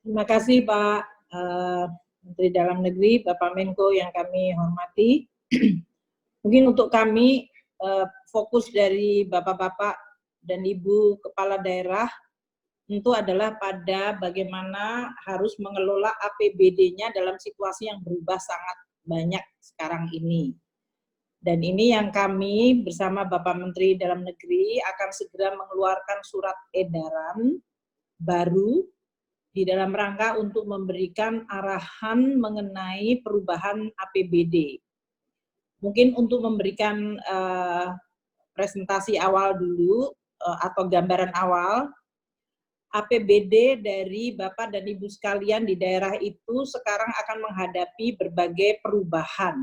Terima kasih Pak Menteri Dalam Negeri, Bapak Menko yang kami hormati. Mungkin untuk kami fokus dari Bapak-Bapak dan Ibu Kepala Daerah tentu adalah pada bagaimana harus mengelola APBD-nya dalam situasi yang berubah sangat banyak sekarang ini. Dan ini yang kami bersama Bapak Menteri Dalam Negeri akan segera mengeluarkan surat edaran baru di dalam rangka untuk memberikan arahan mengenai perubahan APBD. Mungkin untuk memberikan presentasi awal dulu atau gambaran awal, APBD dari Bapak dan Ibu sekalian di daerah itu sekarang akan menghadapi berbagai perubahan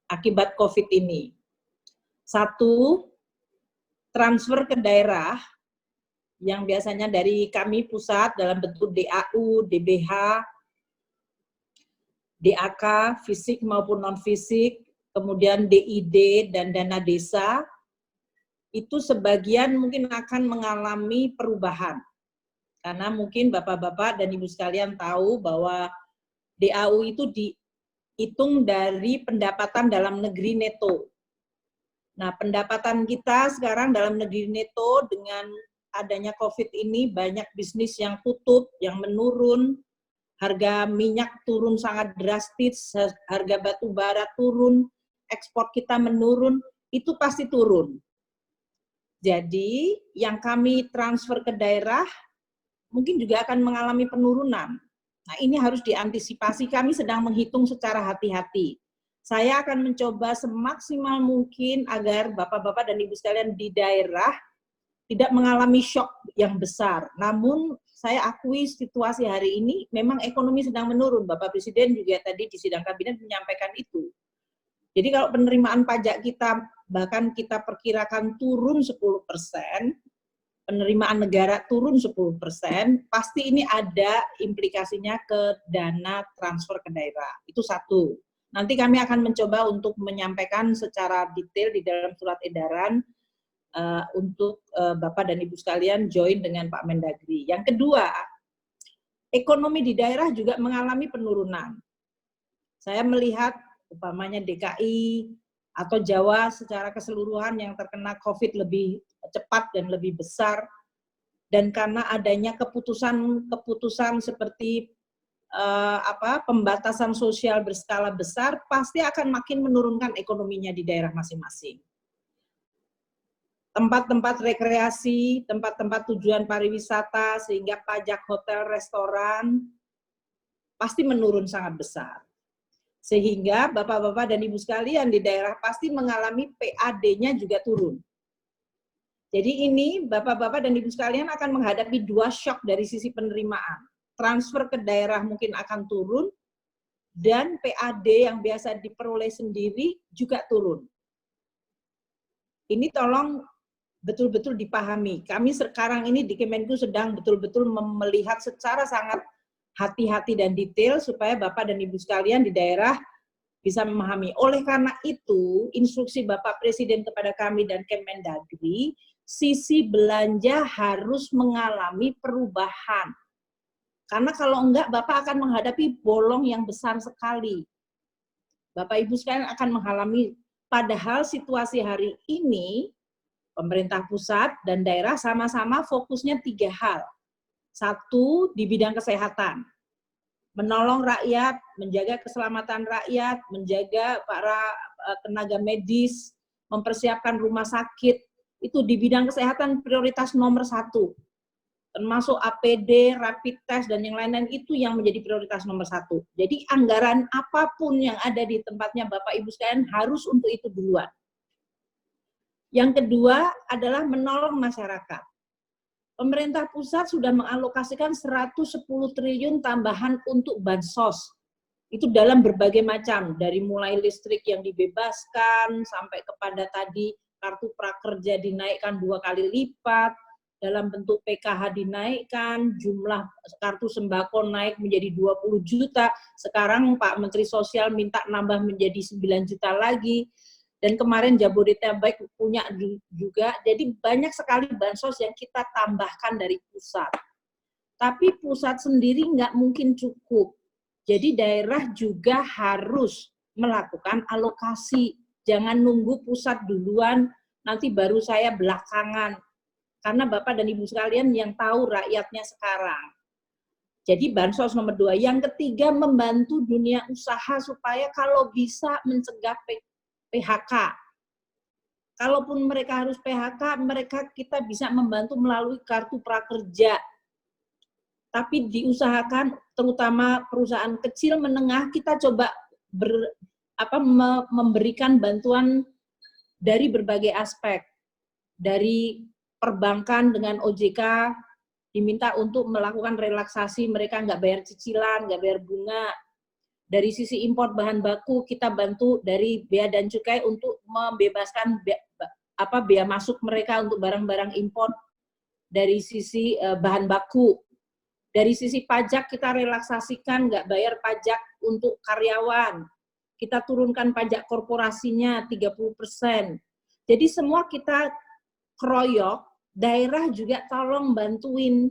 akibat COVID ini. Satu, transfer ke daerah yang biasanya dari kami pusat dalam bentuk DAU, DBH, DAK, fisik maupun non-fisik, kemudian DID dan dana desa, itu sebagian mungkin akan mengalami perubahan. Karena mungkin Bapak-Bapak dan Ibu sekalian tahu bahwa DAU itu dihitung dari pendapatan dalam negeri neto. Nah, pendapatan kita sekarang dalam negeri neto dengan adanya COVID ini banyak bisnis yang tutup, yang menurun, harga minyak turun sangat drastis, harga batu bara turun, ekspor kita menurun, itu pasti turun. Jadi, yang kami transfer ke daerah mungkin juga akan mengalami penurunan. Nah, ini harus diantisipasi, kami sedang menghitung secara hati-hati. Saya akan mencoba semaksimal mungkin agar Bapak-Bapak dan Ibu sekalian di daerah tidak mengalami shock yang besar. Namun saya akui situasi hari ini memang ekonomi sedang menurun. Bapak Presiden juga tadi di sidang kabinet menyampaikan itu. Jadi kalau penerimaan pajak kita bahkan kita perkirakan turun 10%, penerimaan negara turun 10%, pasti ini ada implikasinya ke dana transfer ke daerah. Itu satu. Nanti kami akan mencoba untuk menyampaikan secara detail di dalam surat edaran untuk Bapak dan Ibu sekalian join dengan Pak Mendagri. Yang kedua, ekonomi di daerah juga mengalami penurunan. Saya melihat umpamanya DKI atau Jawa secara keseluruhan yang terkena COVID lebih cepat dan lebih besar, dan karena adanya keputusan seperti pembatasan sosial berskala besar, pasti akan makin menurunkan ekonominya di daerah masing-masing. Tempat-tempat rekreasi, tempat-tempat tujuan pariwisata, sehingga pajak hotel, restoran, pasti menurun sangat besar. Sehingga Bapak-Bapak dan Ibu sekalian di daerah pasti mengalami PAD-nya juga turun. Jadi ini Bapak-Bapak dan Ibu sekalian akan menghadapi dua shock dari sisi penerimaan. Transfer ke daerah mungkin akan turun, dan PAD yang biasa diperoleh sendiri juga turun. Ini tolong betul-betul dipahami. Kami sekarang ini di Kemenku sedang betul-betul melihat secara sangat hati-hati dan detail supaya Bapak dan Ibu sekalian di daerah bisa memahami. Oleh karena itu, instruksi Bapak Presiden kepada kami dan Kemendagri, sisi belanja harus mengalami perubahan. Karena kalau enggak, Bapak akan menghadapi bolong yang besar sekali. Bapak Ibu sekalian akan mengalami, padahal situasi hari ini, pemerintah pusat dan daerah sama-sama fokusnya 3 hal. Satu, di bidang kesehatan. Menolong rakyat, menjaga keselamatan rakyat, menjaga para tenaga medis, mempersiapkan rumah sakit. Itu di bidang kesehatan prioritas nomor 1. Termasuk APD, rapid test, dan yang lain-lain itu yang menjadi prioritas nomor 1. Jadi anggaran apapun yang ada di tempatnya Bapak Ibu sekalian harus untuk itu duluan. Yang kedua adalah menolong masyarakat. Pemerintah pusat sudah mengalokasikan 110 triliun tambahan untuk bansos. Itu dalam berbagai macam, dari mulai listrik yang dibebaskan, sampai kepada tadi kartu prakerja dinaikkan 2 kali lipat, dalam bentuk PKH dinaikkan, jumlah kartu sembako naik menjadi 20 juta, sekarang Pak Menteri Sosial minta nambah menjadi 9 juta lagi, dan kemarin Jabodetabek punya juga, jadi banyak sekali bansos yang kita tambahkan dari pusat. Tapi pusat sendiri nggak mungkin cukup. Jadi daerah juga harus melakukan alokasi. Jangan nunggu pusat duluan, nanti baru saya belakangan. Karena Bapak dan Ibu sekalian yang tahu rakyatnya sekarang. Jadi bansos nomor 2. Yang ketiga, membantu dunia usaha supaya kalau bisa mencegah PHK. Kalaupun mereka harus PHK, kita bisa membantu melalui kartu prakerja. Tapi diusahakan, terutama perusahaan kecil menengah, kita coba memberikan bantuan dari berbagai aspek. Dari perbankan dengan OJK, diminta untuk melakukan relaksasi, mereka nggak bayar cicilan, nggak bayar bunga. Dari sisi impor bahan baku, kita bantu dari bea dan cukai untuk membebaskan bea masuk mereka untuk barang-barang impor dari sisi bahan baku. Dari sisi pajak, kita relaksasikan, nggak bayar pajak untuk karyawan. Kita turunkan pajak korporasinya 30%. Jadi semua kita keroyok, daerah juga tolong bantuin.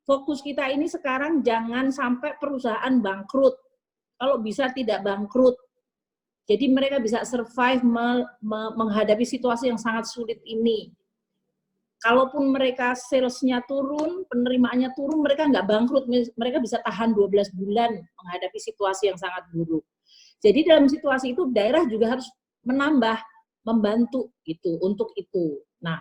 Fokus kita ini sekarang jangan sampai perusahaan bangkrut. Kalau bisa tidak bangkrut. Jadi mereka bisa survive menghadapi situasi yang sangat sulit ini. Kalaupun mereka salesnya turun, penerimaannya turun, mereka nggak bangkrut, mereka bisa tahan 12 bulan menghadapi situasi yang sangat buruk. Jadi dalam situasi itu daerah juga harus menambah, membantu itu untuk itu. Nah,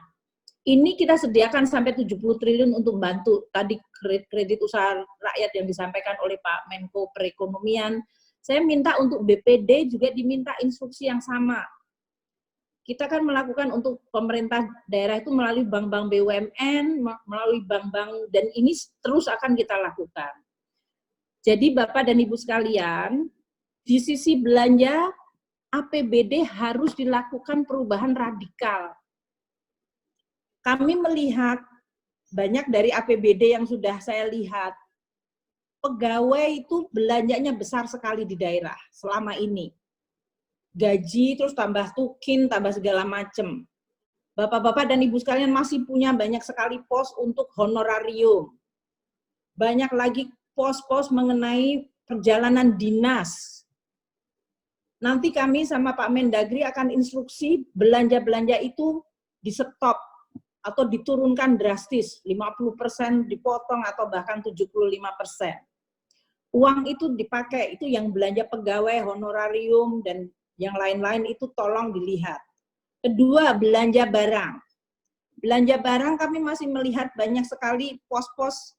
ini kita sediakan sampai 70 triliun untuk bantu. Tadi kredit usaha rakyat yang disampaikan oleh Pak Menko Perekonomian. Saya minta untuk BPD juga diminta instruksi yang sama. Kita kan melakukan untuk pemerintah daerah itu melalui bank-bank BUMN, melalui bank-bank, dan ini terus akan kita lakukan. Jadi Bapak dan Ibu sekalian, di sisi belanja, APBD harus dilakukan perubahan radikal. Kami melihat banyak dari APBD yang sudah saya lihat, pegawai itu belanjanya besar sekali di daerah selama ini. Gaji, terus tambah tukin, tambah segala macam. Bapak-bapak dan Ibu sekalian masih punya banyak sekali pos untuk honorarium. Banyak lagi pos-pos mengenai perjalanan dinas. Nanti kami sama Pak Mendagri akan instruksi belanja-belanja itu di stop atau diturunkan drastis, 50% dipotong atau bahkan 75%. Uang itu dipakai, itu yang belanja pegawai, honorarium, dan yang lain-lain itu tolong dilihat. Kedua, belanja barang. Belanja barang kami masih melihat banyak sekali pos-pos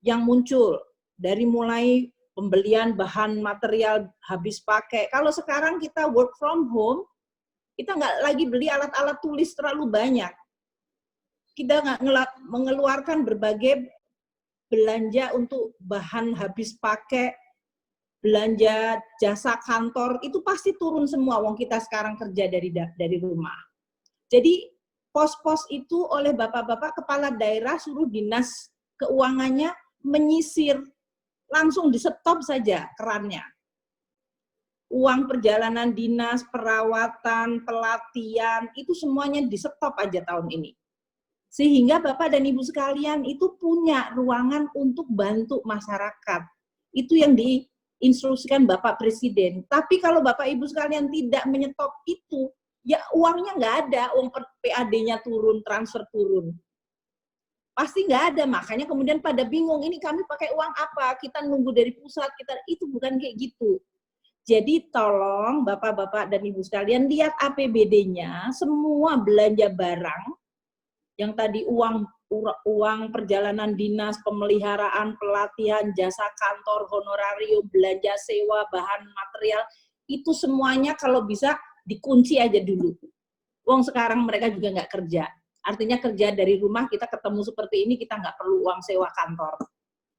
yang muncul. Dari mulai pembelian bahan material habis pakai. Kalau sekarang kita work from home, kita nggak lagi beli alat-alat tulis terlalu banyak. Kita nggak mengeluarkan berbagai belanja untuk bahan habis pakai, belanja jasa kantor, itu pasti turun semua, wong kita sekarang kerja dari rumah. Jadi pos-pos itu oleh bapak-bapak kepala daerah suruh dinas keuangannya menyisir, langsung di stop saja kerannya. Uang perjalanan dinas, perawatan, pelatihan, itu semuanya di stop aja tahun ini. Sehingga Bapak dan Ibu sekalian itu punya ruangan untuk bantu masyarakat. Itu yang diinstruksikan Bapak Presiden. Tapi kalau Bapak Ibu sekalian tidak menyetop itu, ya uangnya nggak ada, uang PAD-nya turun, transfer turun. Pasti nggak ada, makanya kemudian pada bingung, ini kami pakai uang apa, kita nunggu dari pusat, itu bukan kayak gitu. Jadi tolong Bapak-Bapak dan Ibu sekalian, lihat APBD-nya, semua belanja barang, yang tadi uang perjalanan dinas, pemeliharaan, pelatihan, jasa kantor, honorarium, belanja sewa, bahan material, itu semuanya kalau bisa dikunci aja dulu. Uang sekarang mereka juga nggak kerja. Artinya kerja dari rumah, kita ketemu seperti ini, kita nggak perlu uang sewa kantor.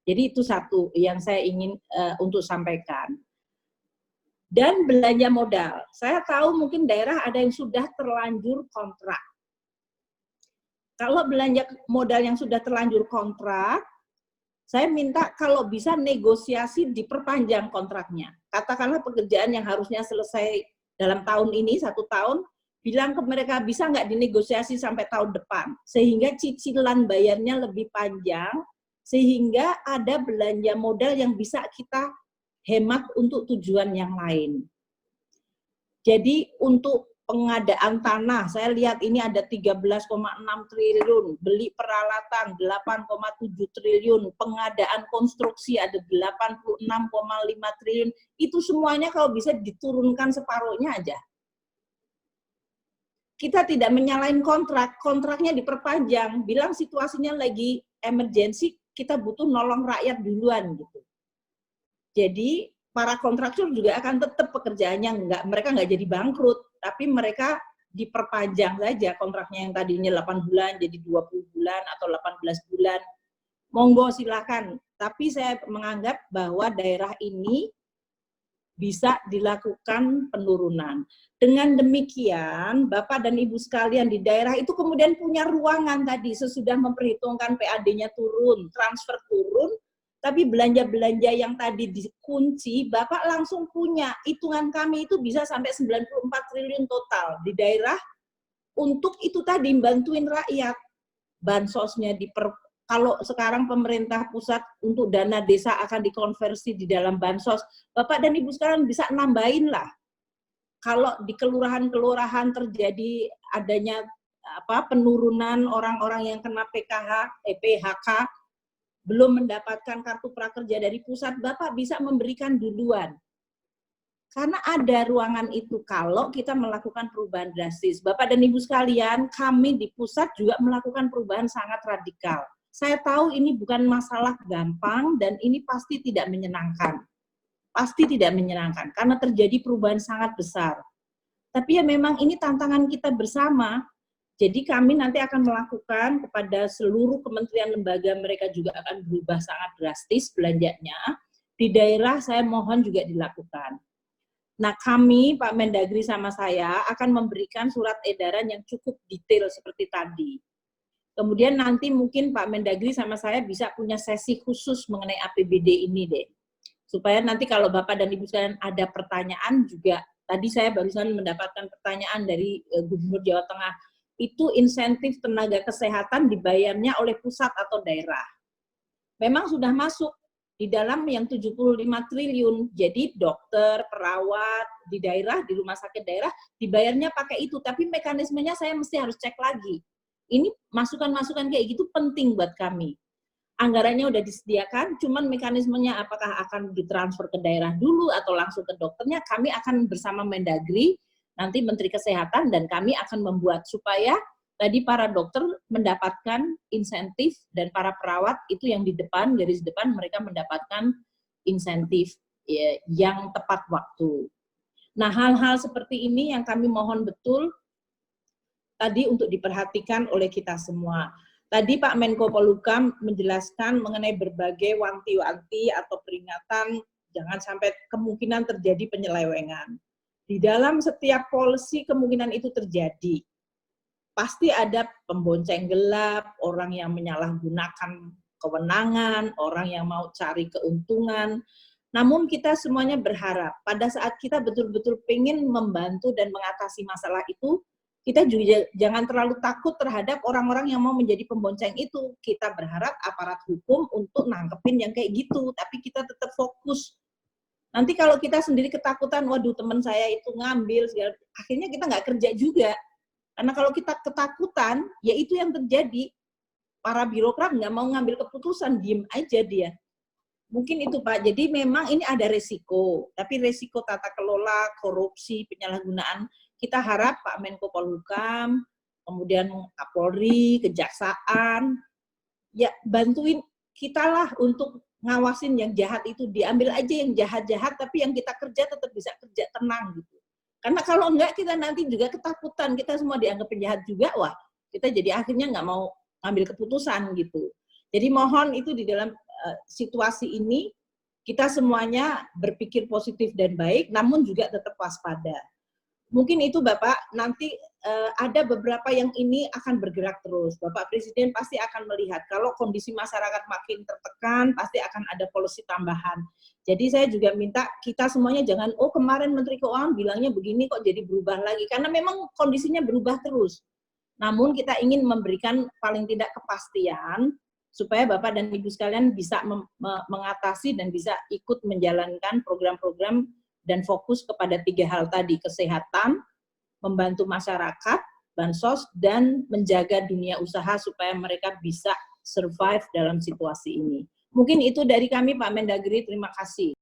Jadi itu satu yang saya ingin untuk sampaikan. Dan belanja modal. Saya tahu mungkin daerah ada yang sudah terlanjur kontrak. Kalau belanja modal yang sudah terlanjur kontrak, saya minta kalau bisa negosiasi diperpanjang kontraknya. Katakanlah pekerjaan yang harusnya selesai dalam tahun ini, 1 tahun, bilang ke mereka bisa nggak dinegosiasi sampai tahun depan, sehingga cicilan bayarnya lebih panjang, sehingga ada belanja modal yang bisa kita hemat untuk tujuan yang lain. Jadi untuk pengadaan tanah, saya lihat ini ada 13,6 triliun, beli peralatan 8,7 triliun, pengadaan konstruksi ada 86,5 triliun, itu semuanya kalau bisa diturunkan separuhnya aja. Kita tidak menyalahin kontrak, kontraknya diperpanjang, bilang situasinya lagi emergensi, kita butuh nolong rakyat duluan gitu. Jadi para kontraktor juga akan tetap pekerjaannya, mereka nggak jadi bangkrut, tapi mereka diperpanjang saja kontraknya yang tadinya 8 bulan jadi 20 bulan atau 18 bulan. Monggo silakan, tapi saya menganggap bahwa daerah ini bisa dilakukan penurunan. Dengan demikian, Bapak dan Ibu sekalian di daerah itu kemudian punya ruangan tadi, sesudah memperhitungkan PAD-nya turun, transfer turun, tapi belanja-belanja yang tadi dikunci, Bapak langsung punya. Hitungan kami itu bisa sampai 94 triliun total di daerah untuk itu tadi, bantuin rakyat. Bansosnya kalau sekarang pemerintah pusat untuk dana desa akan dikonversi di dalam bansos, Bapak dan Ibu sekalian bisa nambahin lah. Kalau di kelurahan-kelurahan terjadi adanya penurunan orang-orang yang kena PHK, belum mendapatkan kartu prakerja dari pusat, Bapak bisa memberikan duluan. Karena ada ruangan itu kalau kita melakukan perubahan drastis. Bapak dan Ibu sekalian, kami di pusat juga melakukan perubahan sangat radikal. Saya tahu ini bukan masalah gampang dan ini pasti tidak menyenangkan. Pasti tidak menyenangkan karena terjadi perubahan sangat besar. Tapi ya memang ini tantangan kita bersama. Jadi kami nanti akan melakukan kepada seluruh kementerian lembaga, mereka juga akan berubah sangat drastis belanjanya. Di daerah saya mohon juga dilakukan. Nah kami, Pak Mendagri sama saya akan memberikan surat edaran yang cukup detail seperti tadi. Kemudian nanti mungkin Pak Mendagri sama saya bisa punya sesi khusus mengenai APBD ini deh. Supaya nanti kalau Bapak dan Ibu sekalian ada pertanyaan juga, tadi saya barusan mendapatkan pertanyaan dari Gubernur Jawa Tengah, itu insentif tenaga kesehatan dibayarnya oleh pusat atau daerah. Memang sudah masuk di dalam yang 75 triliun, jadi dokter, perawat di daerah, di rumah sakit daerah, dibayarnya pakai itu, tapi mekanismenya saya mesti harus cek lagi. Ini masukan-masukan kayak gitu penting buat kami. Anggarannya udah disediakan, cuman mekanismenya apakah akan ditransfer ke daerah dulu atau langsung ke dokternya, kami akan bersama Mendagri, nanti Menteri Kesehatan, dan kami akan membuat supaya tadi para dokter mendapatkan insentif dan para perawat itu yang di depan, garis depan, mereka mendapatkan insentif yang tepat waktu. Nah, hal-hal seperti ini yang kami mohon betul tadi untuk diperhatikan oleh kita semua. Tadi Pak Menko Polhukam menjelaskan mengenai berbagai wanti-wanti atau peringatan jangan sampai kemungkinan terjadi penyelewengan. Di dalam setiap policy kemungkinan itu terjadi. Pasti ada pembonceng gelap, orang yang menyalahgunakan kewenangan, orang yang mau cari keuntungan. Namun kita semuanya berharap pada saat kita betul-betul pengen membantu dan mengatasi masalah itu, kita juga jangan terlalu takut terhadap orang-orang yang mau menjadi pembonceng itu. Kita berharap aparat hukum untuk nangkepin yang kayak gitu, tapi kita tetap fokus. Nanti kalau kita sendiri ketakutan, waduh teman saya itu ngambil, akhirnya kita nggak kerja juga. Karena kalau kita ketakutan, ya itu yang terjadi. Para birokrat nggak mau ngambil keputusan, diem aja dia. Mungkin itu Pak, jadi memang ini ada resiko, tapi resiko tata kelola, korupsi, penyalahgunaan, kita harap Pak Menko Polhukam, kemudian Kapolri, Kejaksaan, ya bantuin kita lah untuk ngawasin yang jahat itu, diambil aja yang jahat-jahat, tapi yang kita kerja tetap bisa kerja tenang gitu. Karena kalau enggak kita nanti juga ketakutan, kita semua dianggap penjahat juga, wah kita jadi akhirnya nggak mau ngambil keputusan gitu. Jadi mohon itu di dalam situasi ini kita semuanya berpikir positif dan baik, namun juga tetap waspada. Mungkin itu Bapak, nanti ada beberapa yang ini akan bergerak terus. Bapak Presiden pasti akan melihat kalau kondisi masyarakat makin tertekan, pasti akan ada policy tambahan. Jadi saya juga minta kita semuanya jangan, oh kemarin Menteri Keuangan bilangnya begini kok jadi berubah lagi. Karena memang kondisinya berubah terus. Namun kita ingin memberikan paling tidak kepastian, supaya Bapak dan Ibu sekalian bisa mengatasi dan bisa ikut menjalankan program-program dan fokus kepada 3 hal tadi, kesehatan, membantu masyarakat, bansos, dan menjaga dunia usaha supaya mereka bisa survive dalam situasi ini. Mungkin itu dari kami Pak Mendagri, terima kasih.